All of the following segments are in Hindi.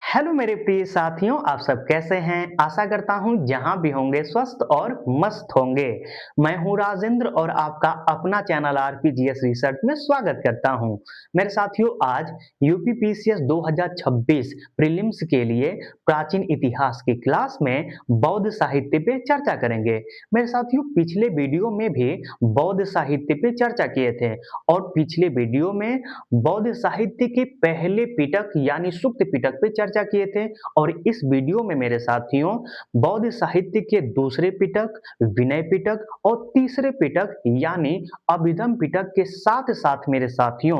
हेलो मेरे प्रिय साथियों, आप सब कैसे हैं? आशा करता हूँ जहाँ भी होंगे स्वस्थ और मस्त होंगे। मैं हूँ राजेंद्र और आपका अपना चैनल आरपीजीएस रिसर्च में स्वागत करता हूँ। मेरे साथियों, आज यूपीपीसीएस 2026 प्रीलिम्स के लिए प्राचीन इतिहास की क्लास में बौद्ध साहित्य पे चर्चा करेंगे। मेरे साथियों, पिछले वीडियो में भी बौद्ध साहित्य पे चर्चा किए थे और पिछले वीडियो में बौद्ध साहित्य के पहले पिटक यानी सुक्त पिटक पे चर्चा किए थे और इस वीडियो में मेरे साथियों बौद्ध साहित्य के दूसरे पिटक, विनय पिटक और तीसरे पिटक यानी अभिधम पिटक के साथ साथ मेरे साथियों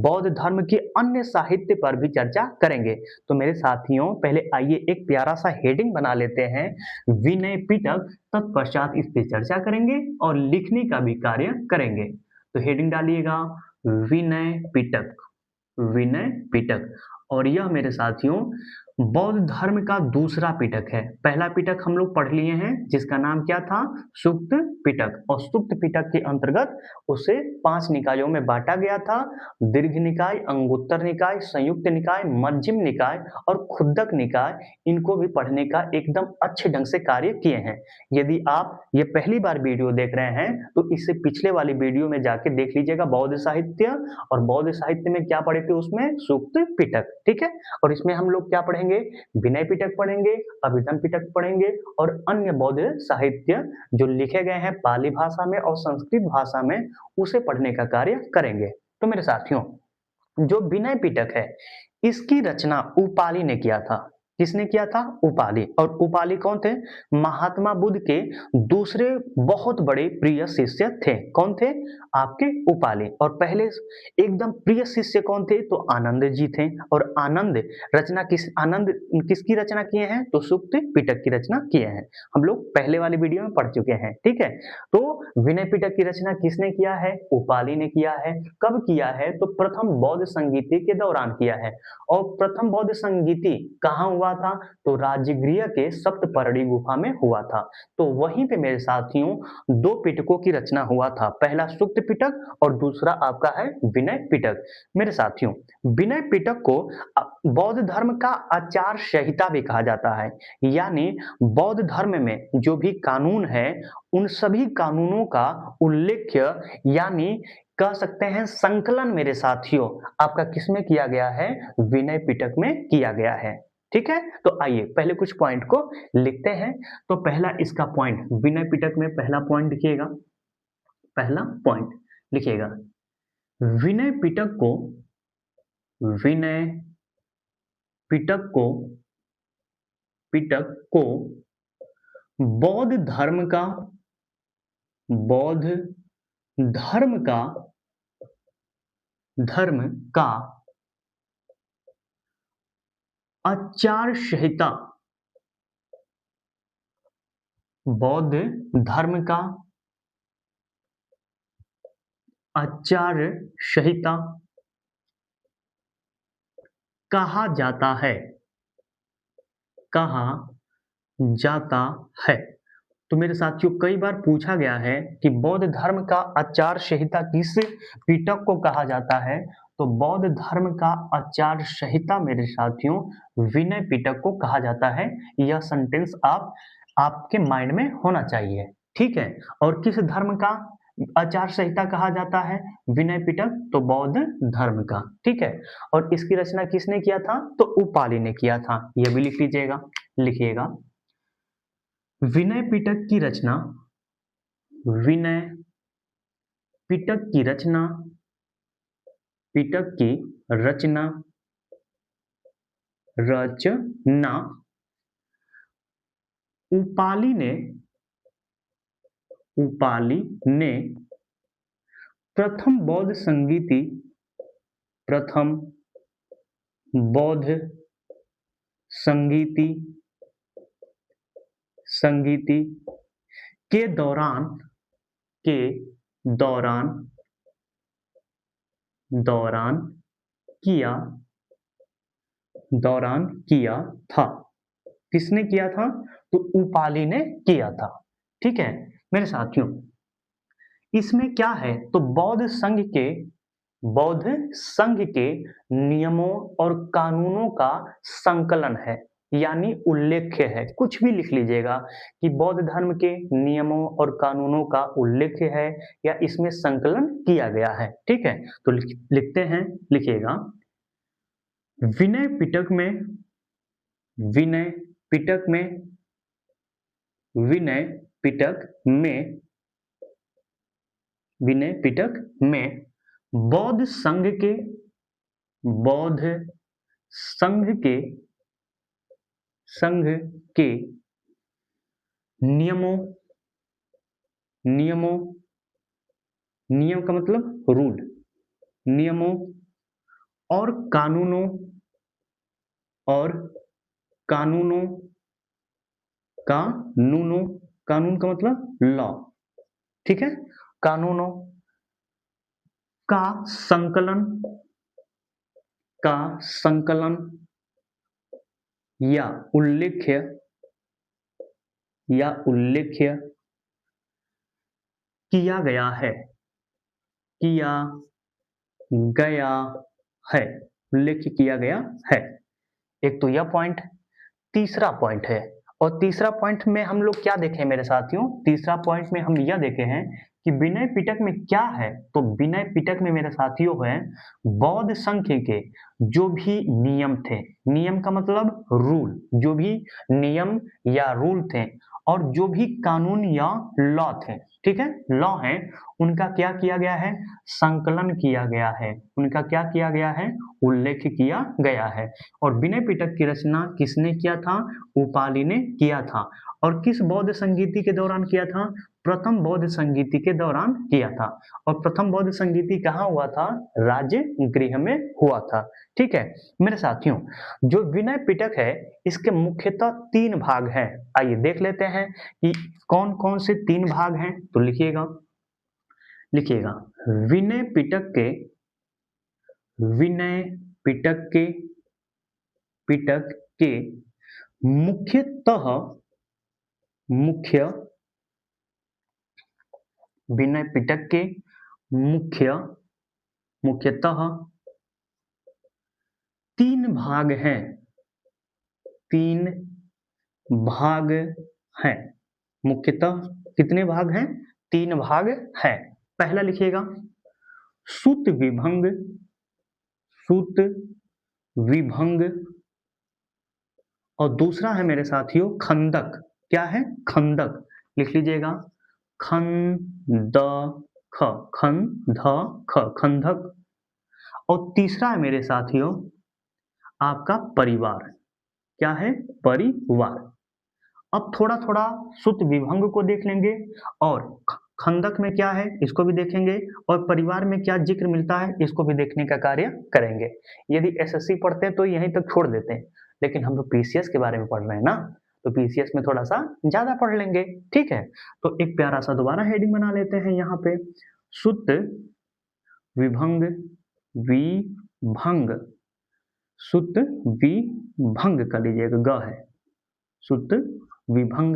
बौद्ध धर्म के अन्य साहित्य पर भी चर्चा करेंगे। तो मेरे साथियों, पहले आइए एक प्यारा सा हेडिंग बना लेते हैं, विनय पिटक। तत्पश्चात इस पे चर्चा करेंगे और लिखने का भी कार्य करेंगे। तो हेडिंग डालिएगा, विनय पिटक। विनय पिटक और यह मेरे साथियों बौद्ध धर्म का दूसरा पिटक है। पहला पिटक हम लोग पढ़ लिए हैं जिसका नाम क्या था? सुक्त पिटक। और सुक्त पिटक के अंतर्गत उसे 5 निकायों में बांटा गया था। दीर्घ निकाय, अंगुत्तर निकाय, संयुक्त निकाय, मध्यम निकाय और खुद्दक निकाय। इनको भी पढ़ने का एकदम अच्छे ढंग से कार्य किए हैं। यदि आप ये पहली बार वीडियो देख रहे हैं तो इससे पिछले वाली वीडियो में जाके देख लीजिएगा बौद्ध साहित्य। और बौद्ध साहित्य में क्या पढ़े थे? उसमें सूक्त पिटक, ठीक है। और इसमें हम लोग क्या पढ़ेंगे? विनय पिटक पढ़ेंगे, अभिधम पिटक पढ़ेंगे और अन्य बौद्ध साहित्य जो लिखे गए हैं पाली भाषा में और संस्कृत भाषा में उसे पढ़ने का कार्य करेंगे। तो मेरे साथियों, जो विनय पिटक है इसकी रचना उपाली ने किया था। किसने किया था? उपाली। और उपाली कौन थे? महात्मा बुद्ध के दूसरे बहुत बड़े प्रिय शिष्य थे। कौन थे? आपके उपाली। और पहले एकदम प्रिय शिष्य कौन थे? तो आनंद जी थे। और आनंद किसकी रचना किए हैं? तो सुक्त पिटक की रचना किए हैं। हम लोग पहले वाली वीडियो में पढ़ चुके हैं, ठीक है। तो विनय पिटक की रचना किसने किया है? उपाली ने किया है। कब किया है? तो प्रथम बौद्ध संगीति के दौरान किया है। और प्रथम बौद्ध संगीति कहाँ हुआ था? तो राजगृह के सप्तपर्णी गुफा में हुआ था। तो वहीं पे मेरे साथियों दो पिटकों की रचना हुआ था। पहला सुक्त पिटक और दूसरा आपका है विनय पिटक। मेरे साथियों, विनय पिटक को बौद्ध धर्म का आचार संहिता भी कहा जाता है। यानी बौद्ध धर्म में जो भी कानून है उन सभी कानूनों का उल्लेख यानी कह सकते हैं संकलन मेरे साथियों आपका किसमें किया गया है? विनय पिटक में किया गया है, ठीक है। तो आइए पहले कुछ पॉइंट को लिखते हैं। तो पहला इसका पॉइंट विनय पिटक में पहला पॉइंट लिखिएगा। पहला पॉइंट लिखिएगा, विनय पिटक को विनय पिटक को बौद्ध धर्म का बौद्ध धर्म का आचार संहिता बौद्ध धर्म का आचार संहिता कहा जाता है। कहा जाता है। तो मेरे साथियों कई बार पूछा गया है कि बौद्ध धर्म का आचार संहिता किस पिटक को कहा जाता है? तो बौद्ध धर्म का आचार संहिता मेरे साथियों विनय पिटक को कहा जाता है। यह सेंटेंस आपके माइंड में होना चाहिए, ठीक है। और किस धर्म का आचार संहिता कहा जाता है? विनय पिटक, तो बौद्ध धर्म का, ठीक है। और इसकी रचना किसने किया था? तो उपाली ने किया था। यह भी लिख लीजिएगा, लिखिएगा। विनय पिटक की रचना विनय पिटक की रचना पिटक की रचना रचना उपाली ने प्रथम बौद्ध संगीति के दौरान किया था। किसने किया था? तो उपाली ने किया था, ठीक है। मेरे साथियों इसमें क्या है? तो बौद्ध संघ के बौद्ध संघ के नियमों और कानूनों का संकलन है, यानी उल्लेख्य है। कुछ भी लिख लीजिएगा कि बौद्ध धर्म के नियमों और कानूनों का उल्लेख्य है या इसमें संकलन किया गया है। ठीक है, तो लिखते हैं, लिखिएगा। विनय पिटक में, विनय पिटक में, विनय पिटक में, विनय पिटक में बौद्ध संघ के, बौद्ध संघ के, संघ के नियमों, नियमों, नियम का मतलब रूल, नियमों और कानूनों, और कानूनों, कानूनों, कानून का मतलब लॉ, ठीक है, कानूनों का संकलन, का संकलन या उल्लेख्य, या उल्लेख्य किया गया है, किया गया है, उल्लेख्य किया गया है। एक तो यह पॉइंट। तीसरा पॉइंट है, और तीसरा पॉइंट में हम लोग क्या देखें मेरे साथियों, तीसरा पॉइंट में हम यह देखे हैं कि विनय पिटक में क्या है। तो विनय पिटक में मेरे साथियों है बौद्ध संघ के जो भी नियम थे, नियम का मतलब रूल, जो भी नियम या रूल थे और जो भी कानून या लॉ थे, ठीक है, लॉ है, उनका क्या किया गया है, संकलन किया गया है, उनका क्या किया गया है, उल्लेख किया गया है। और विनय पिटक की रचना किसने किया था, उपाली ने किया था। और किस बौद्ध संगीति के दौरान किया था, प्रथम बौद्ध संगीति के दौरान किया था। और प्रथम बौद्ध संगीति कहाँ हुआ था, राजगृह में हुआ था। ठीक है मेरे साथियों, जो विनय पिटक है इसके मुख्यतः 3 भाग हैं। आइए देख लेते हैं कि कौन कौन से 3 भाग हैं। तो लिखिएगा, लिखिएगा, विनय पिटक के, विनय पिटक के, पिटक के मुख्यतः, मुख्य, विनय पिटक के मुख्य, मुख्यतः 3 भाग हैं, 3 भाग हैं। मुख्यतः कितने भाग हैं, 3 भाग हैं। पहला लिखिएगा सूत विभंग, सूत विभंग, और दूसरा है मेरे साथियों खंदक। क्या है, खंदक, लिख लीजिएगा, खंदक, खंदक, खंदक। और तीसरा है मेरे साथियों आपका परिवार। क्या है, परिवार। अब थोड़ा थोड़ा सूत विभंग को देख लेंगे और खंदक में क्या है इसको भी देखेंगे, और परिवार में क्या जिक्र मिलता है इसको भी देखने का कार्य करेंगे। यदि एसएससी पढ़ते हैं तो यहीं तक छोड़ देते हैं, लेकिन हम लोग पीसीएस के बारे में पढ़ रहे हैं ना, तो पीसीएस में थोड़ा सा ज्यादा पढ़ लेंगे। ठीक है, तो एक प्यारा सा दोबारा हेडिंग बना लेते हैं यहाँ पे, सूत विभंग, विभंग, सूत विभंग कर लीजिएगा, ग है, सूत विभंग।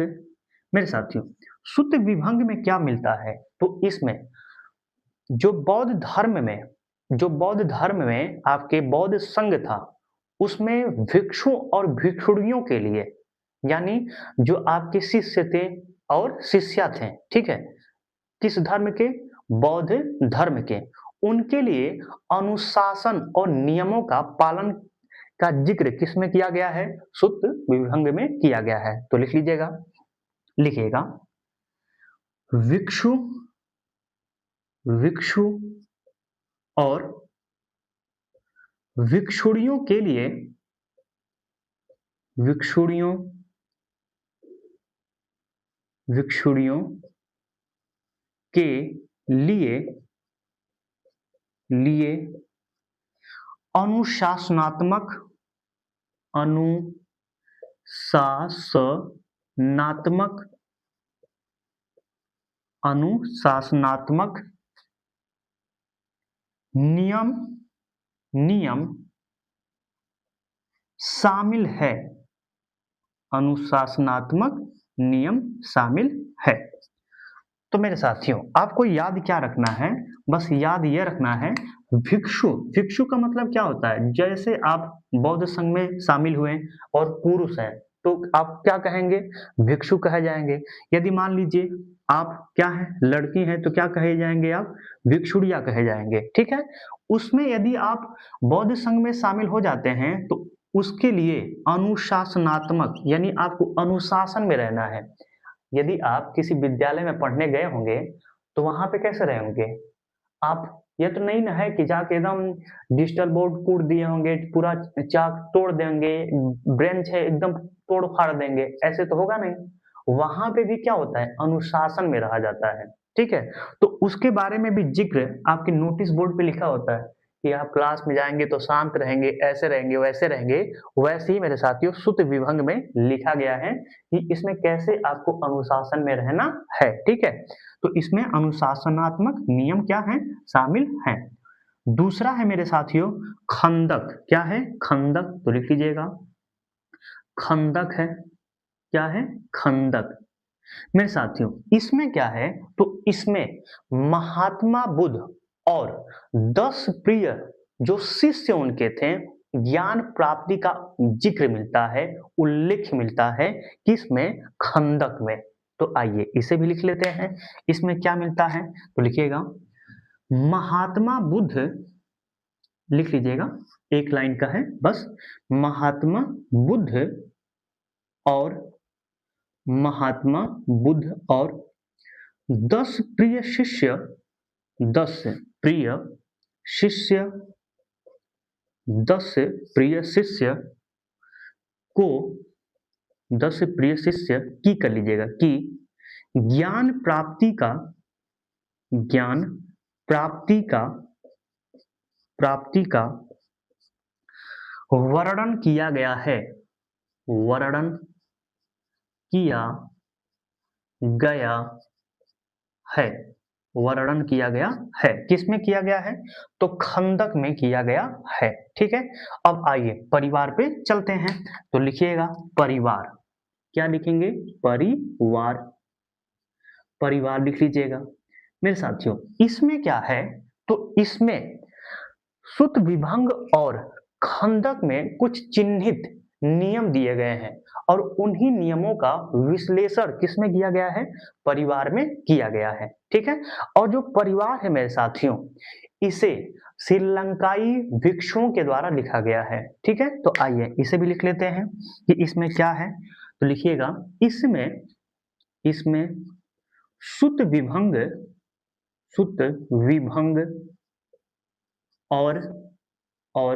मेरे साथियों सूत विभंग में क्या मिलता है, तो इसमें जो बौद्ध धर्म में, जो बौद्ध धर्म में आपके बौद्ध संघ था उसमें भिक्षु और भिक्षुणियों के लिए, यानी जो आपके शिष्य थे और शिष्या थे, ठीक है, किस धर्म के, बौद्ध धर्म के, उनके लिए अनुशासन और नियमों का पालन का जिक्र किसमें किया गया है, सूत विभंग में किया गया है। तो लिख लीजिएगा, लिखिएगा, भिक्षु, भिक्षु और भिक्षुणियों के लिए, भिक्षुणियों, भिक्षुणियों के लिए, लिए अनुशासनात्मक, अनुशासनात्मक, अनुशासनात्मक नियम, नियम शामिल है, अनुशासनात्मक नियम शामिल है। तो मेरे साथियों आपको याद क्या रखना है, बस याद यह रखना है भिक्षु, भिक्षु का मतलब क्या होता है? जैसे आप बौद्ध संघ में शामिल हुए और पुरुष हैं, तो आप क्या कहेंगे? भिक्षु कहे जाएँगे। यदि मान लीजिए आप क्या हैं? लड़की हैं, तो क्या कहे जाएँगे आप? भिक्षुड़िया कहे जाएँगे, ठीक है? उसमें यदि आप बौद्ध संघ में शामिल हो जाते हैं, तो उसके लिए अनुशासनात्मक यानी आपको अनुशासन में रहना है। यदि आप किसी विद्यालय में पढ़ने गए होंगे, तो वहाँ पे कैसे रहे होंगे? आप ये तो नहीं ना है कि जाके एकदम डिजिटल बोर्ड कूट दिए होंगे, पूरा चाक तोड़ देंगे, बेंच है एकदम तोड़-फाड़ देंगे, ऐसे तो होगा नहीं। वहाँ पे भी क्या होता है, अनुशासन में रहा जाता है, ठीक है? तो उसके बारे में भी ज़िक्र आपके नोटिस बोर्ड पे लिखा होता है कि आप क्लास में जाएँगे तो शांत रहेंगे, ऐसे रहेंगे, वैसे रहेंगे। वैसे ही मेरे साथियों श्रुत विभंग में लिखा गया है कि इसमें कैसे आपको अनुशासन में रहना है, ठीक है? तो इसमें अनुशासनात्मक नियम क्या हैं? शामिल हैं। दूसरा है मेरे साथियों खंदक, क्या है? खंदक, तो लिख लीजिएगा। खंदक है, क्या है? खंदक। मेरे साथियों इसमें क्या है? तो इसमें महात्मा बुद्ध और 10 प्रिय जो शिष्य उनके थे, ज्ञान प्राप्ति का जिक्र मिलता है, उल्लेख मिलता है किसमें? खंदक में। तो आइए इसे भी लिख लेते हैं। इसमें क्या मिलता है? तो लिखिएगा महात्मा बुद्ध, लिख लीजिएगा, एक लाइन का है बस। महात्मा बुद्ध और महात्मा बुद्ध और 10 प्रिय शिष्य, 10 प्रिय शिष्य, 10 प्रिय शिष्य को, 10 प्रिय शिष्य की कर लीजिएगा, कि ज्ञान प्राप्ति का, ज्ञान प्राप्ति का, प्राप्ति का वर्णन किया गया है, वर्णन किया गया है, वर्णन किया गया है। किसमें किया गया है? तो खंदक में किया गया है, ठीक है? अब आइए परिवार पे चलते हैं, तो लिखिएगा परिवार। क्या लिखेंगे? परिवार, परिवार लिख लीजिएगा। मेरे साथियों इसमें क्या है? तो इसमें श्रुत विभंग और खंदक में कुछ चिन्हित नियम दिए गए हैं और उन्हीं नियमों का विश्लेषण किसमें किया गया है? परिवार में किया गया है, ठीक है? और जो परिवार है मेरे साथियों, इसे श्रीलंकाई भिक्षुओं के द्वारा लिखा गया है, ठीक है? तो आइए इसे भी लिख लेते हैं कि इसमें क्या है। तो लिखिएगा इसमें, इसमें श्रुत विभंग, श्रुत विभंग और और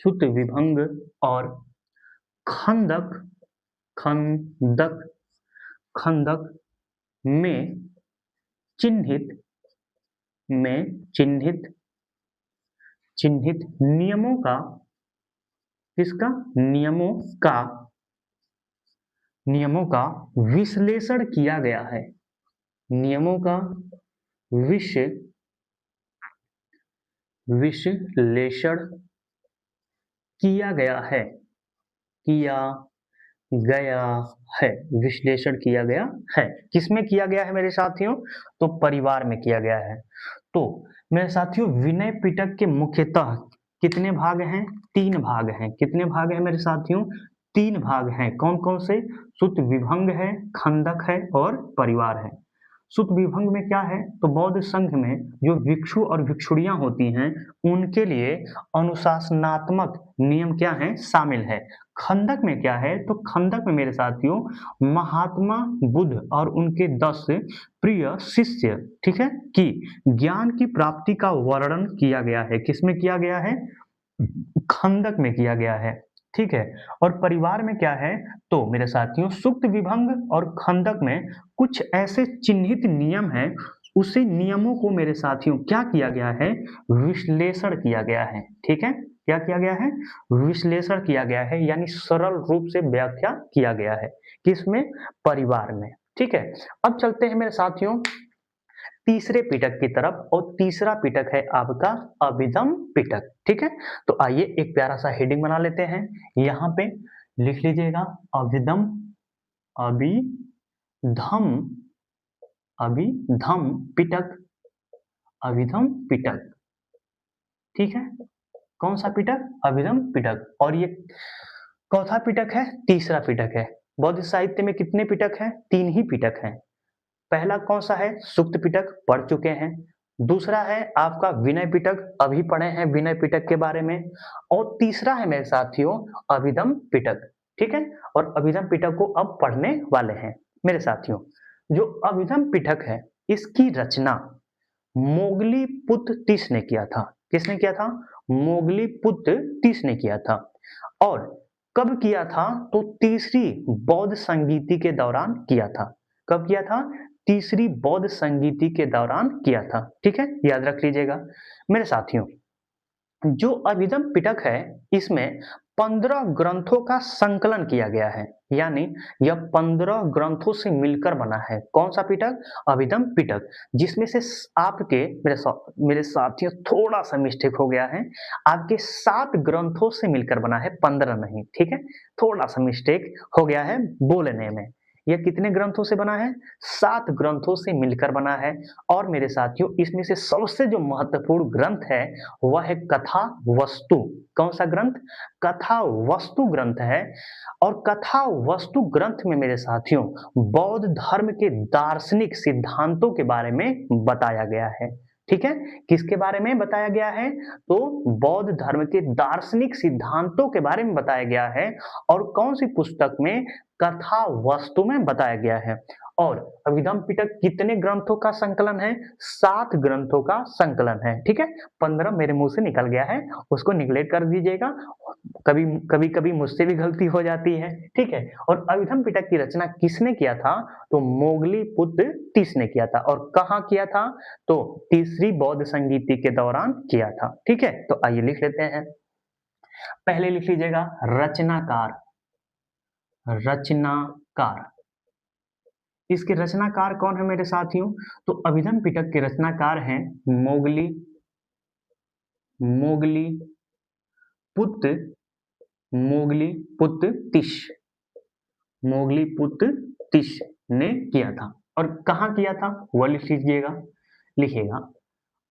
श्रुत विभंग और खंदक, खंदक, खंदक में चिन्हित, में चिन्हित, चिन्हित नियमों का, किसका? नियमों का, नियमों का विश्लेषण किया गया है, नियमों का विश्लेषण किया गया है, किया गया है, विश्लेषण किया गया है। किसमें किया गया है मेरे साथियों? तो परिवार में किया गया है। तो मेरे साथियों विनय पिटक के मुख्यतः कितने भाग हैं? 3 भाग हैं। कितने भाग हैं मेरे साथियों? 3 भाग हैं। कौन कौन से? श्रुत विभंग है, खंदक है और परिवार है। श्रुत विभंग में क्या है? तो बौद्ध संघ में जो भिक्षु और भिक्षुड़ियां होती हैं, उनके लिए अनुशासनात्मक नियम क्या हैं? शामिल है। खंदक में क्या है? तो खंदक में मेरे साथियों महात्मा बुद्ध और उनके 10 प्रिय शिष्य, ठीक है, कि ज्ञान की प्राप्ति का वर्णन किया गया है। किसमें किया गया है? खंदक में किया गया है, ठीक है? और परिवार में क्या है? तो मेरे साथियों सुक्त विभंग और खंदक में कुछ ऐसे चिन्हित नियम हैं, उसी नियमों को मेरे साथियों क्या किया गया है? विश्लेषण किया गया है, ठीक है? क्या किया गया है? विश्लेषण किया गया है, यानी सरल रूप से व्याख्या किया गया है। किसमें? परिवार में, ठीक है? अब चलते हैं मेरे साथियों तीसरे पिटक की तरफ, और तीसरा पिटक है आपका अभिधम पिटक, ठीक है? तो आइए एक प्यारा सा हेडिंग बना लेते हैं। यहाँ पे लिख लीजिएगा अभिधम, अभिधम, अभिधम पिटक, अभिधम पिटक। ठीक है, कौन सा पिटक? अभिधम पिटक। और ये चौथा पिटक है, तीसरा पिटक है। बौद्ध साहित्य में कितने पिटक हैं? 3 ही पिटक हैं। पहला कौन सा है? सुक्त पिटक, पढ़ चुके हैं। दूसरा है आपका विनय पिटक, अभी पढ़े हैं विनय पिटक के बारे में। और तीसरा है मेरे साथियों अभिधम पिटक। ठीक है, और अभिधम पिटक को अब पढ़ने वाले हैं मेरे साथियों। जो अभिधम पिटक है इसकी रचना मोगली पुत्र तीस ने किया था। किसने किया था? मोगली पुत्र तीस ने किया था। और कब किया था? तो तीसरी बौद्ध संगीति के दौरान किया था। कब किया था? तीसरी बौद्ध संगीति के दौरान किया था। ठीक है, याद रख लीजिएगा मेरे साथियों। जो अभिधम पिटक है इसमें 15 ग्रंथों का संकलन किया गया है, यानी यह 15 ग्रंथों से मिलकर बना है। कौन सा पिटक? अभिधम पिटक। जिसमें से आपके मेरे साथियों थोड़ा सा मिस्टेक हो गया है, आपके 7 ग्रंथों से मिलकर बना है, 15 नहीं। ठीक है, थोड़ा सा मिस्टेक हो गया है बोलने में। यह कितने ग्रंथों से बना है? 7 ग्रंथों से मिलकर बना है। और मेरे साथियों इसमें से सबसे जो महत्वपूर्ण ग्रंथ है वह है कथा वस्तु। कौन सा ग्रंथ? कथा वस्तु ग्रंथ है। और कथा वस्तु ग्रंथ में मेरे साथियों बौद्ध धर्म के दार्शनिक सिद्धांतों के बारे में बताया गया है। ठीक है, किसके बारे में बताया गया है? तो बौद्ध धर्म के दार्शनिक सिद्धांतों के बारे में बताया गया है। और कौन सी पुस्तक में? कथा वस्तु में बताया गया है। और अभिधम पिटक कितने ग्रंथों का संकलन है? 7 ग्रंथों का संकलन है। ठीक है, 15 मेरे मुंह से निकल गया है, उसको निगलेक्ट कर दीजिएगा। कभी मुझसे भी गलती हो जाती है। ठीक है, और अभिधम पिटक की रचना किसने किया था? तो मोगली पुत्र तीस ने किया था। और कहाँ किया था? तो तीसरी बौद्ध संगीति के दौरान किया था। ठीक है, तो आइए लिख लेते हैं। पहले लिख लीजिएगा रचनाकार। रचनाकार, इसके रचनाकार कौन है मेरे साथियों? तो अभिधम पिटक के रचनाकार हैं मोगली मोगली पुत्र मोगली पुत्र तिश। मोगली पुत्र तिश ने किया था। और कहाँ किया था वह लिख लीजिएगा, लिखिएगा।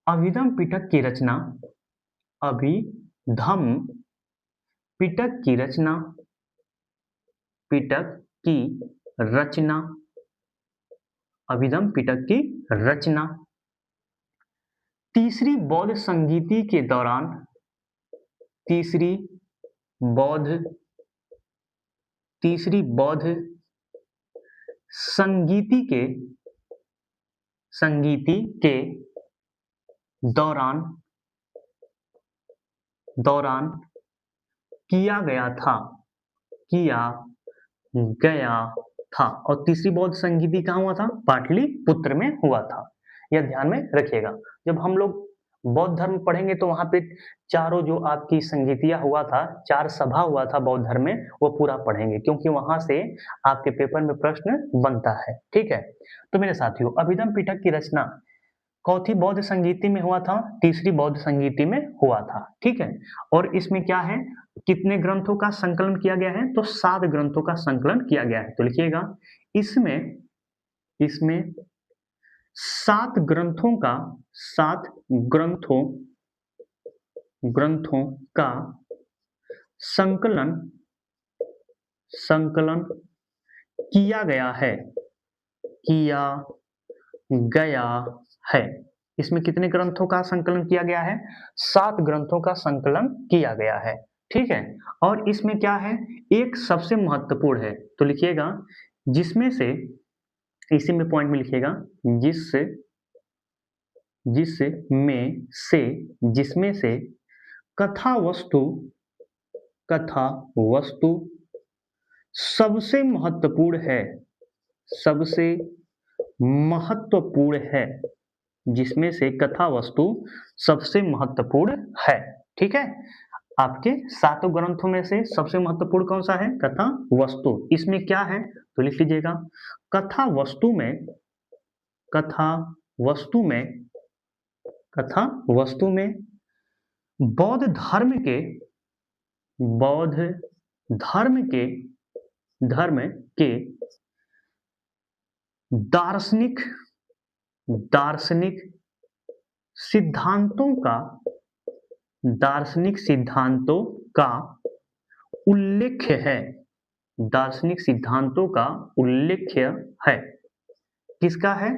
अभिधम पिटक की रचना, अभिधम पिटक की रचना, पिटक की रचना, अभिधम पिटक की रचना तीसरी बौद्ध संगीति के दौरान, तीसरी बौद्ध संगीति के दौरान किया गया था। और तीसरी बौद्ध संगीति कहाँ हुआ था? पाटलिपुत्र में हुआ था। यह ध्यान में रखिएगा। जब हम लोग बौद्ध धर्म पढ़ेंगे तो वहां पे चारों जो आपकी संगीतियां हुआ था, 4 सभा हुआ था बौद्ध धर्म में, वो पूरा पढ़ेंगे क्योंकि वहां से आपके पेपर में प्रश्न बनता है। ठीक है, तो मेरे साथियों अभिधम पिटक की रचना चौथी बौद्ध संगीति में हुआ था, तीसरी बौद्ध संगीति में हुआ था। ठीक है, और इसमें क्या है? कितने ग्रंथों का संकलन किया गया है? तो 7 ग्रंथों का संकलन किया गया है। तो लिखिएगा इसमें 7 ग्रंथों का संकलन किया गया है। इसमें कितने ग्रंथों का संकलन किया गया है? 7 ग्रंथों का संकलन किया गया है। ठीक है, और इसमें क्या है? एक सबसे महत्वपूर्ण है, तो लिखिएगा जिसमें से, इसी में पॉइंट में लिखिएगा जिसमें से कथा वस्तु सबसे महत्वपूर्ण है, जिसमें से कथा वस्तु सबसे महत्वपूर्ण है। ठीक है, आपके 7 ग्रंथों में से सबसे महत्वपूर्ण कौन सा है? कथा वस्तु। इसमें क्या है? तो लिख लीजिएगा कथा वस्तु में बौद्ध धर्म के दार्शनिक सिद्धांतों का दार्शनिक सिद्धांतों का उल्लेख है। दार्शनिक सिद्धांतों का उल्लेख है। किसका है?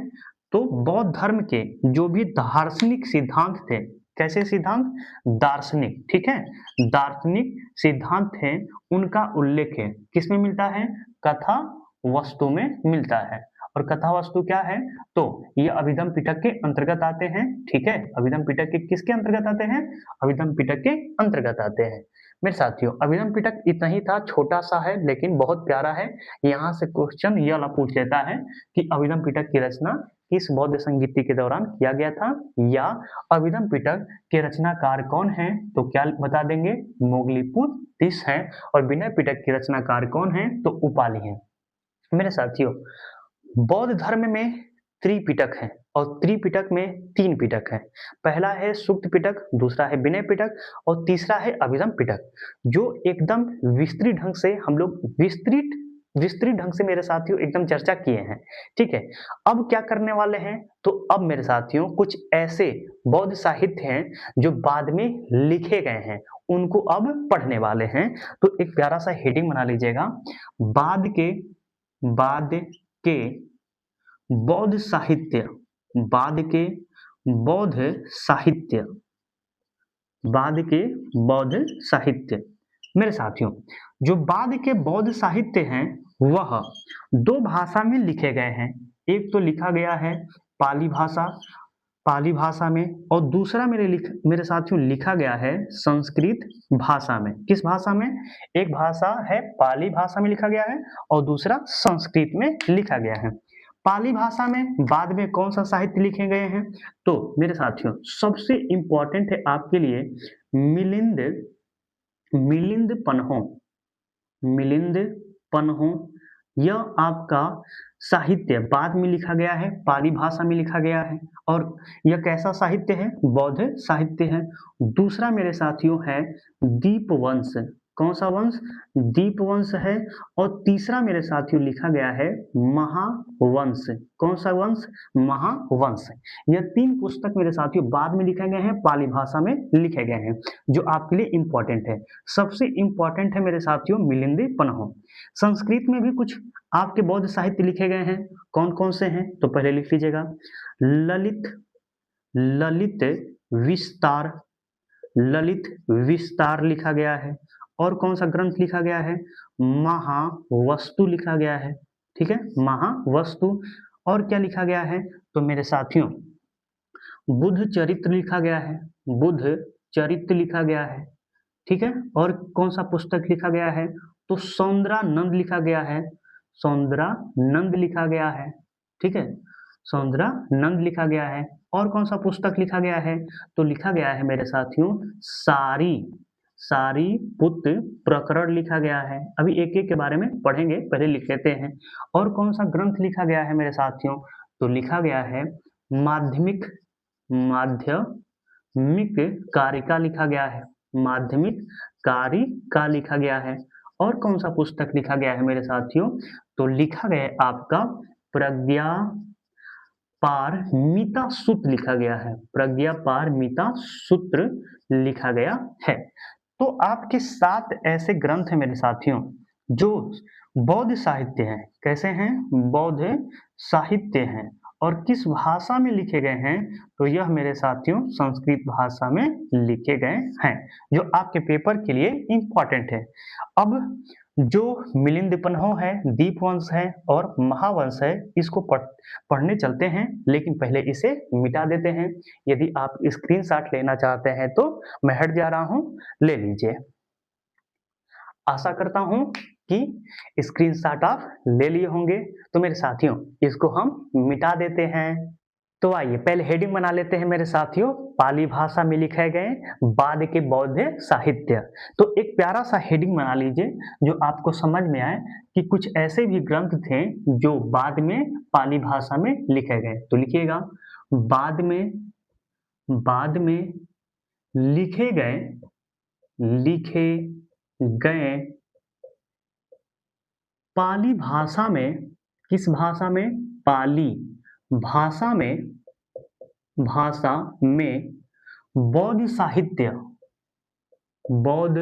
तो बौद्ध धर्म के जो भी दार्शनिक सिद्धांत थे, कैसे सिद्धांत? दार्शनिक, ठीक है, दार्शनिक सिद्धांत थे, उनका उल्लेख है। किसमें मिलता है? कथा वस्तु में मिलता है। और कथा वस्तु क्या है? तो ये अभिधम पिटक के अंतर्गत आते हैं, ठीक है। अभिधम पिटक के किसके अंतर्गत आते हैं? अभिधम पिटक के अंतर्गत आते हैं। मेरे साथियों, अभिधम पिटक इतना ही था, छोटा सा है लेकिन बहुत प्यारा है। यहाँ से क्वेश्चन ये वाला पूछ लेता है कि अभिधम पिटक की रचना किस बौद्ध संगीति के दौरान किया गया था, या अभिधम पिटक के रचनाकार कौन है? तो क्या बता देंगे? मोगलीपुत्तिस है। और विनय पिटक की रचनाकार कौन है? तो उपाली है। मेरे साथियों, बौद्ध धर्म में त्रिपिटक है और त्रिपिटक में 3 पिटक है। पहला है सुक्त पिटक, दूसरा है विनय पिटक और तीसरा है अभिधम पिटक, जो एकदम विस्तृत ढंग से हम लोग विस्तृत ढंग से मेरे साथियों एकदम चर्चा किए हैं, ठीक है। अब क्या करने वाले हैं? तो अब मेरे साथियों कुछ ऐसे बौद्ध साहित्य हैं जो बाद में लिखे गए हैं, उनको अब पढ़ने वाले हैं। तो एक प्यारा सा हेडिंग बना लीजिएगा, बाद के बौद्ध साहित्य, बाद के बौद्ध साहित्य, बाद के बौद्ध साहित्य। मेरे साथियों, जो बाद के बौद्ध साहित्य हैं वह 2 भाषा में लिखे गए हैं। एक तो लिखा गया है पाली भाषा में, और दूसरा मेरे साथियों लिखा गया है संस्कृत भाषा में। किस भाषा में? एक भाषा है पाली भाषा में लिखा गया है और दूसरा संस्कृत में लिखा गया है। पाली भाषा में बाद में कौन सा साहित्य लिखे गए हैं? तो मेरे साथियों सबसे इंपॉर्टेंट है आपके लिए मिलिंद पन्हो, यह आपका साहित्य बाद में लिखा गया है, पाली भाषा में लिखा गया है। और यह कैसा साहित्य है? बौद्ध साहित्य है। दूसरा मेरे साथियों है दीपवंश। कौन सा वंश? दीपवंश है। और तीसरा मेरे साथियों लिखा गया है महावंश। कौन सा वंश? महावंश। यह 3 पुस्तक मेरे साथियों बाद में लिखे गए हैं, पाली भाषा में लिखे गए हैं, जो आपके लिए इंपॉर्टेंट है। सबसे इंपॉर्टेंट है मेरे साथियों मिलिंद पन्हो। संस्कृत में भी कुछ आपके बौद्ध साहित्य लिखे गए हैं, कौन कौन से हैं? तो पहले लिख लीजिएगा, ललित विस्तार लिखा गया है। और कौन सा ग्रंथ लिखा गया है? महावस्तु लिखा गया है, ठीक है, महावस्तु। और क्या लिखा गया है? तो मेरे साथियों बुद्ध चरित्र लिखा गया है, बुद्ध चरित्र लिखा गया है, ठीक है। और कौन सा पुस्तक लिखा गया है? तो सौंदरानंद लिखा गया है, सौंदरानंद लिखा गया है, ठीक है, सौंदरानंद लिखा गया है। और कौन सा पुस्तक लिखा गया है? तो लिखा गया है मेरे साथियों सारीपुत्त प्रकरण लिखा गया है। अभी एक एक के बारे में पढ़ेंगे, पहले लिख लेते हैं। और कौन सा ग्रंथ लिखा गया है मेरे साथियों? तो लिखा गया है माध्यमिक कारिका लिखा गया है, माध्यमिक कारिका लिखा गया है। और कौन सा पुस्तक लिखा गया है मेरे साथियों? तो लिखा गया है आपका प्रज्ञापारमिता सूत्र लिखा गया है, प्रज्ञापारमिता सूत्र लिखा गया है। तो आपके 7 ऐसे ग्रंथ हैं मेरे साथियों जो बौद्ध साहित्य हैं। कैसे हैं? बौद्ध साहित्य हैं। और किस भाषा में लिखे गए हैं? तो यह मेरे साथियों संस्कृत भाषा में लिखे गए हैं, जो आपके पेपर के लिए इंपॉर्टेंट है। अब जो मिलिंद पन्हो है, दीपवंश है और महावंश है, इसको पढ़ने चलते हैं, लेकिन पहले इसे मिटा देते हैं। यदि आप स्क्रीनशॉट लेना चाहते हैं तो मैं हट जा रहा हूं, ले लीजिए। आशा करता हूं कि स्क्रीनशॉट आप ले लिए होंगे। तो मेरे साथियों इसको हम मिटा देते हैं। तो आइए पहले हेडिंग बना लेते हैं मेरे साथियों, पाली भाषा में लिखे गए बाद के बौद्ध साहित्य। तो एक प्यारा सा हेडिंग बना लीजिए जो आपको समझ में आए कि कुछ ऐसे भी ग्रंथ थे जो बाद में पाली भाषा में लिखे गए। तो लिखिएगा, बाद में लिखे गए पाली भाषा में। किस भाषा में? पाली भाषा में बौद्ध साहित्य बौद्ध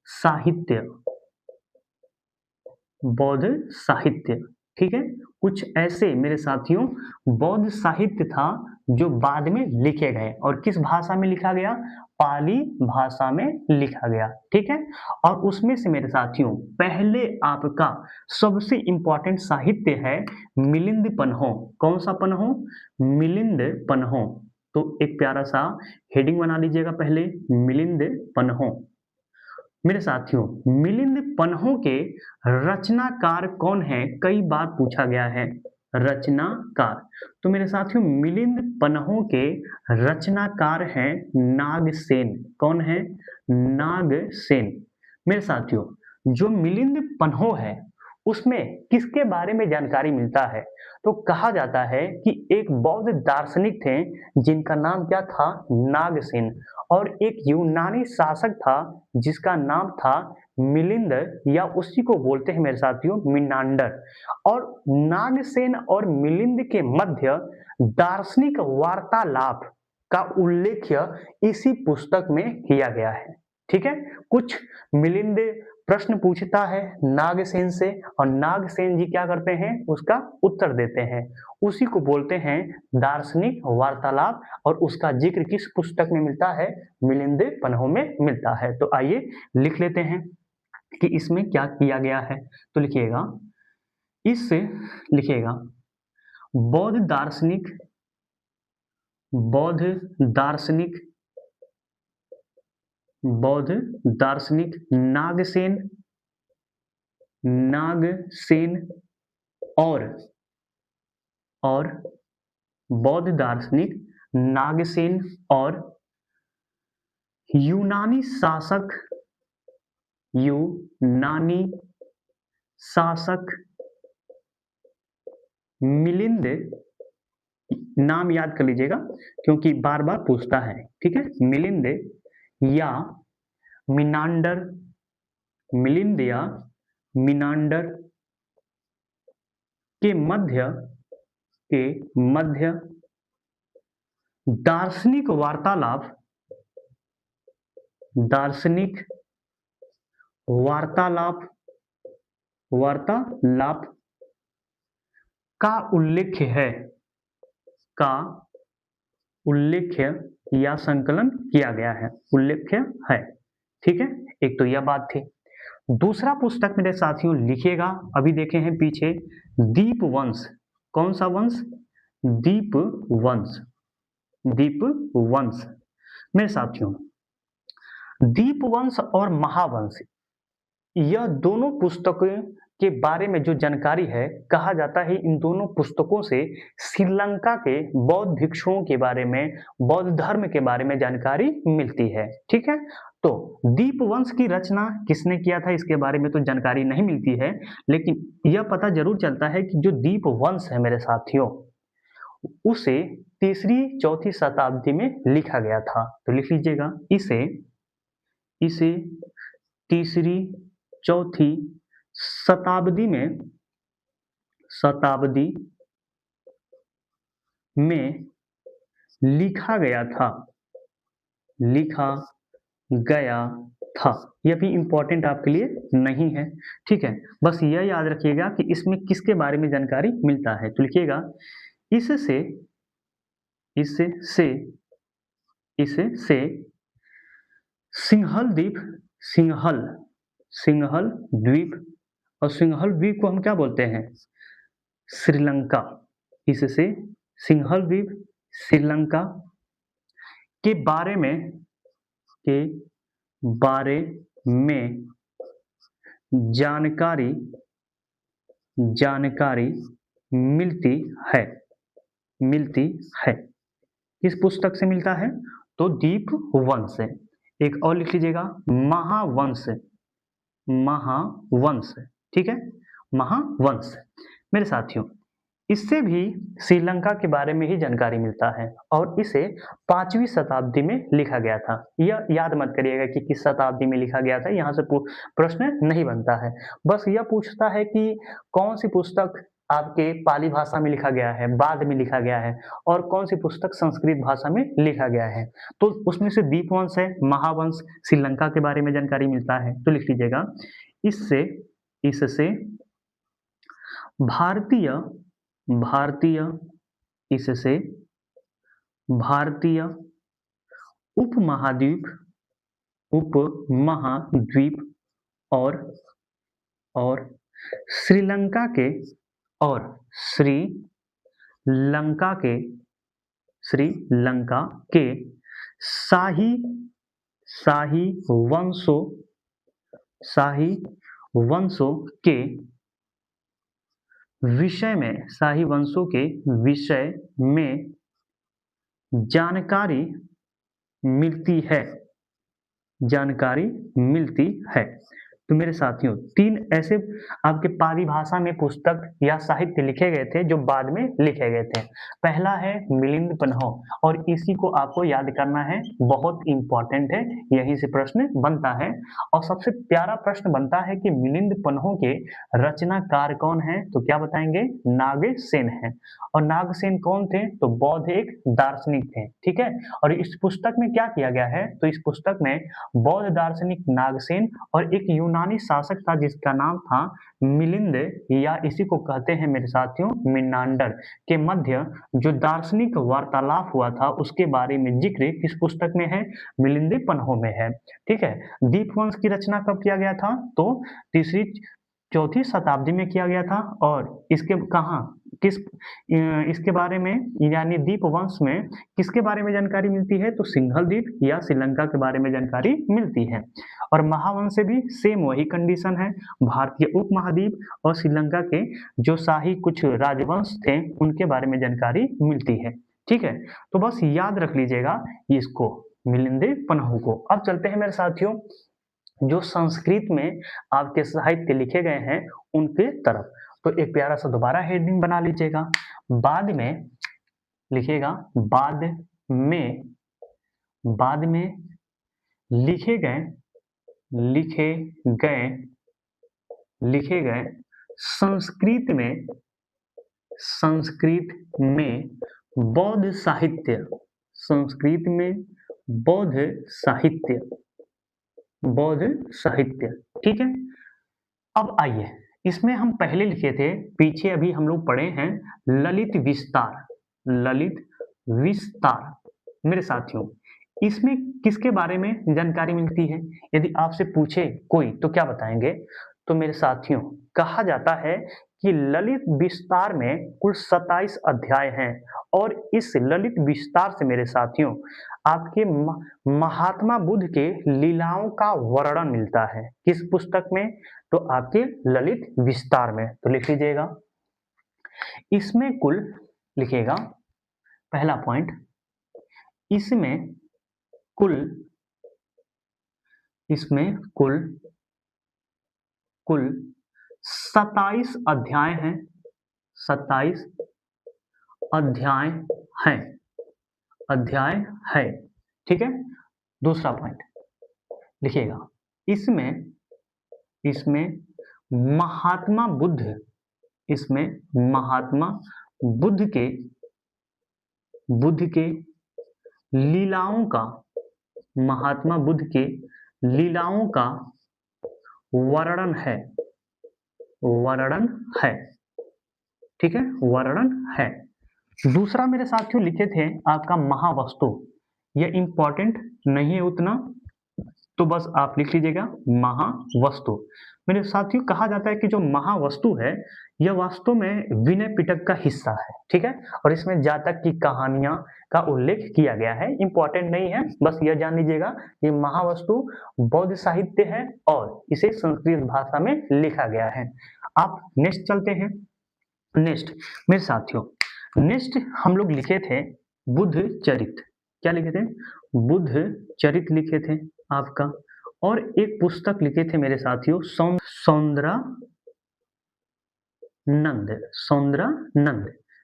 साहित्य, बौद्ध साहित्य। ठीक है, कुछ ऐसे मेरे साथियों बौद्ध साहित्य था जो बाद में लिखे गए, और किस भाषा में लिखा गया? पाली भाषा में लिखा गया। ठीक है, और उसमें से मेरे साथियों पहले आपका सबसे इंपॉर्टेंट साहित्य है मिलिंद पन्हो। कौन सा पन्हो? मिलिंद पन्हो। तो एक प्यारा सा हेडिंग बना लीजिएगा पहले, मिलिंद पन्हो। मेरे साथियों मिलिंद पन्हो के रचनाकार कौन है? कई बार पूछा गया है रचनाकार। तो मेरे साथियों मिलिंद पन्हो के रचनाकार हैं नागसेन। कौन है? नागसेन। मेरे साथियों जो मिलिंद पन्हो है उसमें किसके बारे में जानकारी मिलता है? तो कहा जाता है कि एक बौद्ध दार्शनिक थे जिनका नाम क्या था? नागसेन। और एक यूनानी शासक था जिसका नाम था मिलिंद, या उसी को बोलते हैं मेरे साथियों मिनांडर। और नागसेन और मिलिंद के मध्य दार्शनिक वार्तालाप का उल्लेख इसी पुस्तक में किया गया है। ठीक है, कुछ मिलिंद प्रश्न पूछता है नागसेन से, और नागसेन जी क्या करते हैं? उसका उत्तर देते हैं। उसी को बोलते हैं दार्शनिक वार्तालाप, और उसका जिक्र किस पुस्तक में मिलता है? मिलिंद पन्हो में मिलता है। तो आइए लिख लेते हैं कि इसमें क्या किया गया है। तो लिखिएगा, इससे लिखिएगा बौद्ध दार्शनिक, बौद्ध दार्शनिक, बौद्ध दार्शनिक नागसेन, नागसेन और बौद्ध दार्शनिक नागसेन और यूनानी शासक, यूनानी शासक मिलिंद, नाम याद कर लीजिएगा क्योंकि बार बार पूछता है। ठीक है, मिलिंद या मिनांडर, मिलिंद या मिनांडर के मध्य दार्शनिक वार्तालाप, दार्शनिक वार्तालाप, वार्तालाप का उल्लेख है, का उल्लेख या संकलन किया गया है, उल्लेख है। ठीक है, एक तो यह बात थी। दूसरा पुस्तक मेरे साथियों लिखिएगा, अभी देखे हैं पीछे, दीपवंश। कौन सा वंश? दीपवंश, दीपवंश। मेरे साथियों दीपवंश और महावंश, यह दोनों पुस्तकों के बारे में जो जानकारी है, कहा जाता है इन दोनों पुस्तकों से श्रीलंका के बौद्ध भिक्षुओं के बारे में, बौद्ध धर्म के बारे में जानकारी मिलती है। ठीक है, तो दीपवंश की रचना किसने किया था इसके बारे में तो जानकारी नहीं मिलती है, लेकिन यह पता जरूर चलता है कि जो दीपवंश है मेरे साथियों, उसे 3री-4थी शताब्दी में लिखा गया था। तो लिख लीजिएगा, इसे 3री-4थी शताब्दी में लिखा गया था, लिखा गया था। यह भी इंपॉर्टेंट आपके लिए नहीं है। ठीक है, बस यह याद रखिएगा कि इसमें किसके बारे में जानकारी मिलता है। तो लिखिएगा, इससे सिंहल द्वीप, सिंहल द्वीप, और सिंहल द्वीप को हम क्या बोलते हैं? श्रीलंका। इससे सिंहल द्वीप, श्रीलंका के बारे में जानकारी मिलती है। किस पुस्तक से मिलता है? तो दीपवंश से। एक और लिख लीजिएगा, महावंश, महावंश। ठीक है, महावंश। मेरे साथियों इससे भी श्रीलंका के बारे में ही जानकारी मिलता है, और इसे 5वीं शताब्दी में लिखा गया था। यह याद मत करिएगा कि किस शताब्दी में लिखा गया था, यहाँ से प्रश्न नहीं बनता है। बस यह पूछता है कि कौन सी पुस्तक आपके पाली भाषा में लिखा गया है, बाद में लिखा गया है, और कौन सी पुस्तक संस्कृत भाषा में लिखा गया है? तो उसमें से दीपवंश है, महावंश, श्रीलंका के बारे में जानकारी मिलता है, तो लिख लीजिएगा। इससे इससे भारतीय भारतीय इससे भारतीय उपमहाद्वीप उपमहाद्वीप और और श्रीलंका के और श्रीलंका के श्रीलंका के शाही शाही वंशों शाही वंशों के विषय में शाही वंशों के विषय में जानकारी मिलती है जानकारी मिलती है। तो मेरे साथियों, 3 ऐसे आपके पाली भाषा में पुस्तक या साहित्य लिखे गए थे जो बाद में लिखे गए थे। पहला है मिलिंद पन्हो, और इसी को आपको याद करना है, बहुत इंपॉर्टेंट है, यहीं से प्रश्न बनता है। और सबसे प्यारा प्रश्न बनता है कि मिलिंद पन्हो के रचनाकार कौन है? तो क्या बताएंगे? नागसेन है। और नागसेन कौन थे? तो बौद्ध एक दार्शनिक थे, ठीक है। और इस पुस्तक में क्या किया गया है? तो इस पुस्तक में बौद्ध दार्शनिक नागसेन और एक यूनानी शासक था जिसका नाम था मिलिंद, या इसी को कहते हैं मेरे साथियों मिनांडर, के मध्य जो दार्शनिक वार्तालाप हुआ था उसके बारे में जिक्र किस पुस्तक में है? मिलिंद पन्हो में है, ठीक है। दीपवंश की रचना कब किया गया था? तो तीसरी चौथी शताब्दी में किया गया था। और इसके कहाँ किस इसके बारे में, यानी दीपवंश में किसके बारे में जानकारी मिलती है? तो सिंघल द्वीप या श्रीलंका के बारे में जानकारी मिलती है। और महावंश से भी सेम वही कंडीशन है, भारतीय उपमहाद्वीप और श्रीलंका के जो शाही कुछ राजवंश थे उनके बारे में जानकारी मिलती है, ठीक है। तो बस याद रख लीजिएगा इसको, मिलिंद पन्हो को। अब चलते हैं मेरे साथियों जो संस्कृत में आपके साहित्य लिखे गए हैं उनके तरफ। तो एक प्यारा सा दोबारा हेडिंग बना लीजिएगा, बाद में लिखिएगा, में बाद में लिखे गए संस्कृत में बौद्ध साहित्य ठीक है। अब आइए, इसमें हम पहले लिखे थे, पीछे अभी हम लोग पढ़े हैं ललित विस्तार। मेरे साथियों, इसमें किसके बारे में जानकारी मिलती है? यदि आपसे पूछे कोई तो क्या बताएंगे? तो मेरे साथियों, कहा जाता है कि ललित विस्तार में कुल 27 अध्याय हैं, और इस ललित विस्तार से मेरे साथियों आपके महात्मा बुद्ध के लीलाओं का वर्णन मिलता है। किस पुस्तक में? तो आपके ललित विस्तार में। तो लिख लीजिएगा, इसमें कुल, लिखिएगा पहला पॉइंट, इसमें कुल 27 अध्याय हैं, 27 अध्याय है, ठीक है। दूसरा पॉइंट लिखिएगा, इसमें महात्मा बुद्ध के लीलाओं का वर्णन है, ठीक है, वर्णन है। दूसरा मेरे साथियों लिखे थे आपका महावस्तु, यह इंपॉर्टेंट नहीं है उतना, तो बस आप लिख लीजिएगा महावस्तु। मेरे साथियों, कहा जाता है कि जो महावस्तु है यह वास्तव में विनय पिटक का हिस्सा है, ठीक है। और इसमें जातक की कहानियां का उल्लेख किया गया है, इंपॉर्टेंट नहीं है, बस यह जान लीजिएगा ये महावस्तु बौद्ध साहित्य है और इसे संस्कृत भाषा में लिखा गया है। आप नेक्स्ट चलते हैं। नेक्स्ट मेरे साथियों, नेक्स्ट हम लोग लिखे थे बुद्ध चरित। क्या लिखे थे? बुद्ध चरित लिखे थे आपका। और एक पुस्तक लिखे थे मेरे साथियों सौंदरानंद।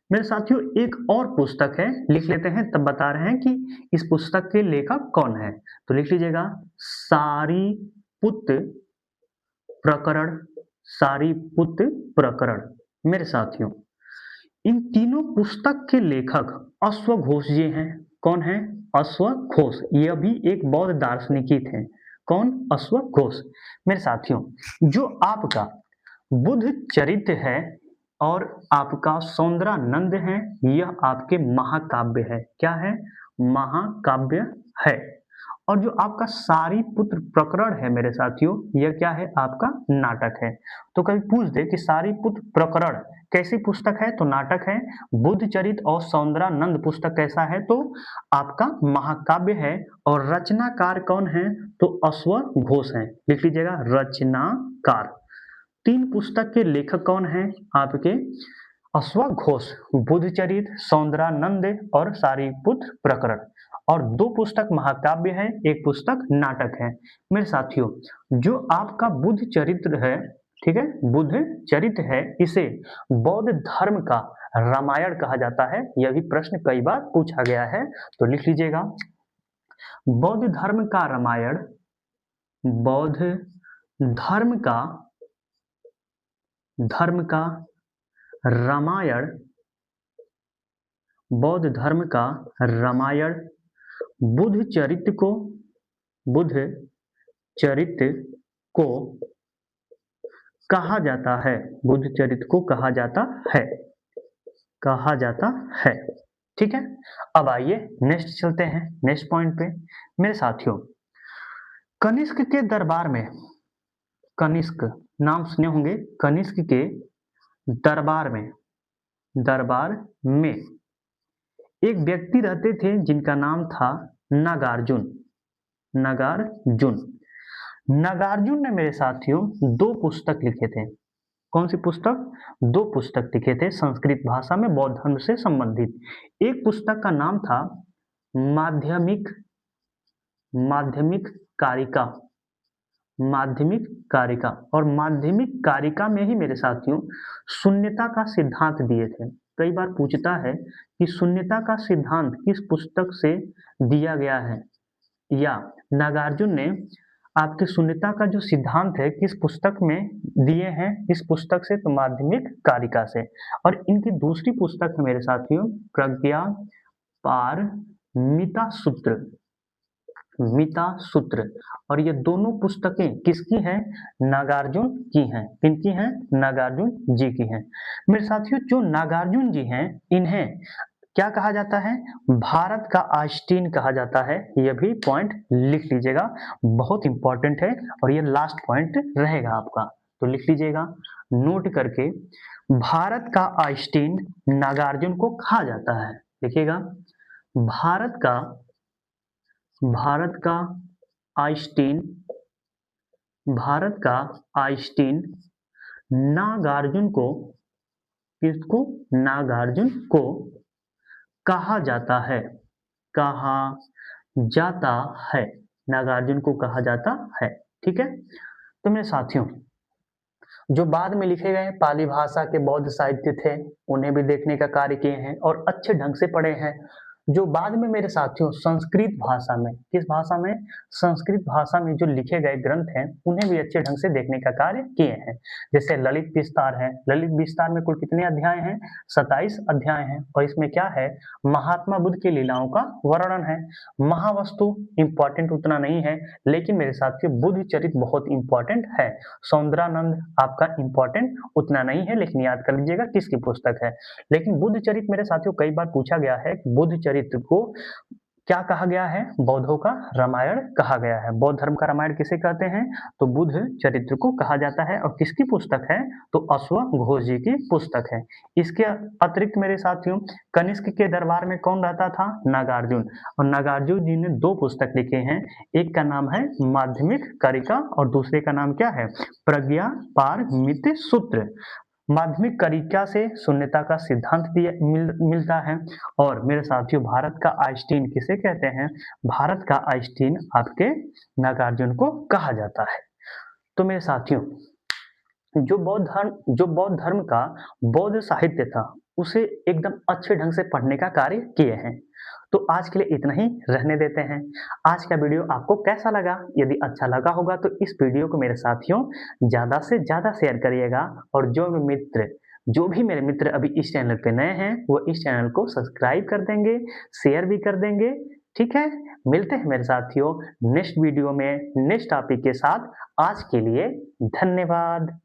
मेरे साथियों एक और पुस्तक है, लिख लेते हैं, तब बता रहे हैं कि इस पुस्तक के लेखक कौन है। तो लिख लीजिएगा, सारीपुत्त प्रकरण। मेरे साथियों, इन तीनों पुस्तक के लेखक अश्वघोष जी हैं। कौन है? अश्वघोष। यह भी एक बौद्ध दार्शनिक ही थे। कौन? अश्वघोष। मेरे साथियों, जो आपका बुद्ध चरित्र है और आपका सौंदरानंद है, यह आपके महाकाव्य है। क्या है? महाकाव्य है। और जो आपका सारीपुत्र प्रकरण है मेरे साथियों, यह क्या है? आपका नाटक है। तो कभी पूछ दे कि सारीपुत्र प्रकरण कैसी पुस्तक है, तो नाटक है। बुद्ध चरित्र और सौंदरानंद पुस्तक कैसा है, तो आपका महाकाव्य है। और रचनाकार कौन है, तो अश्वघोष हैं। लिख लीजिएगा, रचनाकार। तीन पुस्तक के लेखक कौन हैं आपके? अश्वघोष। बुद्ध चरित्र, सौंदरानंद और सारीपुत्र प्रकरण। और दो पुस्तक महाकाव्य है, एक पुस्तक नाटक है। मेरे साथियों, जो आपका बुद्ध चरित्र है, ठीक है, बुद्ध चरित्र है, इसे बौद्ध धर्म का रामायण कहा जाता है। यह भी प्रश्न कई बार पूछा गया है, तो लिख लीजिएगा, बौद्ध धर्म का रामायण, बौद्ध धर्म का रामायण, बौद्ध धर्म का रामायण बुद्ध चरित्र को कहा जाता है। बुद्ध चरित्र को कहा जाता है। ठीक है। अब आइए नेक्स्ट चलते हैं, नेक्स्ट पॉइंट पे। मेरे साथियों, कनिष्क के दरबार में, कनिष्क नाम सुने होंगे, कनिष्क के दरबार में एक व्यक्ति रहते थे जिनका नाम था नागार्जुन। नागार्जुन ने मेरे साथियों दो पुस्तक लिखे थे। कौन सी पुस्तक? दो पुस्तक लिखे थे संस्कृत भाषा में बौद्ध धर्म से संबंधित। एक पुस्तक का नाम था माध्यमिक कारिका, और माध्यमिक कारिका में ही मेरे साथियों शून्यता का सिद्धांत दिए थे। कई बार पूछता है कि शून्यता का सिद्धांत किस पुस्तक से दिया गया है, या नागार्जुन ने आपके शून्यता का जो सिद्धांत है किस पुस्तक में दिए हैं, किस पुस्तक से, तो माध्यमिक कारिका से। और इनकी दूसरी पुस्तक है मेरे साथियों प्रज्ञा पारमिता सूत्र। और ये दोनों पुस्तकें किसकी हैं? नागार्जुन की हैं। किनकी हैं? नागार्जुन जी की हैं। मेरे साथियों, जो नागार्जुन जी हैं, इन्हें क्या कहा जाता है? भारत का आइंस्टीन कहा जाता है। यह भी पॉइंट लिख लीजिएगा, बहुत इंपॉर्टेंट है और ये लास्ट पॉइंट रहेगा आपका, तो लिख लीजिएगा नोट करके। भारत का आइंस्टीन नागार्जुन को कहा जाता है। देखिएगा, भारत का आइंस्टीन नागार्जुन को, किसको? नागार्जुन को कहा जाता है। नागार्जुन को कहा जाता है। ठीक है। तो मेरे साथियों, जो बाद में लिखे गए पाली भाषा के बौद्ध साहित्य थे, उन्हें भी देखने का कार्य किए हैं और अच्छे ढंग से पढ़े हैं। जो बाद में मेरे साथियों संस्कृत भाषा में, किस भाषा में? संस्कृत भाषा में जो लिखे गए ग्रंथ हैं, उन्हें भी अच्छे ढंग से देखने का कार्य किए हैं। जैसे ललित विस्तार है। ललित विस्तार में कुल कितने अध्याय हैं? 27 अध्याय हैं। और इसमें क्या है? महात्मा बुद्ध की लीलाओं का वर्णन है। महावस्तु इंपॉर्टेंट उतना नहीं है, लेकिन मेरे साथियों बुद्ध चरित्र बहुत इंपॉर्टेंट है। सौंदरानंद आपका इंपॉर्टेंट उतना नहीं है, लेकिन याद कर लीजिएगा किसकी पुस्तक है। लेकिन बुद्ध चरित्र मेरे साथियों कई बार पूछा गया है कि बुद्ध चरित्र को क्या कहा गया है? बौद्धों का रामायण कहा गया है। बौद्ध धर्म का रामायण किसे कहते हैं? तो बुद्ध चरित्र को कहा जाता है। और किसकी पुस्तक है? तो अश्वघोष जी की पुस्तक है। इसके अतिरिक्त मेरे साथियों कनिष्क के दरबार में कौन रहता था? नागार्जुन। और नागार्जुन जी ने दो पुस्तक लिखे हैं। एक का नाम है माध्यमिक कारिका और दूसरे का नाम क्या है? प्रज्ञा पारमिता सूत्र। माध्यमिक कारिका से शून्यता का सिद्धांत मिलता है। और मेरे साथियों भारत का आइंस्टीन किसे कहते हैं? भारत का आइंस्टीन आपके नागार्जुन को कहा जाता है। तो मेरे साथियों जो बौद्ध धर्म का बौद्ध साहित्य था, उसे एकदम अच्छे ढंग से पढ़ने का कार्य किए हैं। तो आज के लिए इतना ही रहने देते हैं। आज का वीडियो आपको कैसा लगा? यदि अच्छा लगा होगा तो इस वीडियो को मेरे साथियों ज़्यादा से ज़्यादा शेयर करिएगा। और जो मित्र जो भी मेरे मित्र अभी इस चैनल पे नए हैं वो इस चैनल को सब्सक्राइब कर देंगे, शेयर भी कर देंगे। ठीक है, मिलते हैं मेरे साथियों नेक्स्ट वीडियो में नेक्स्ट टॉपिक के साथ। आज के लिए धन्यवाद।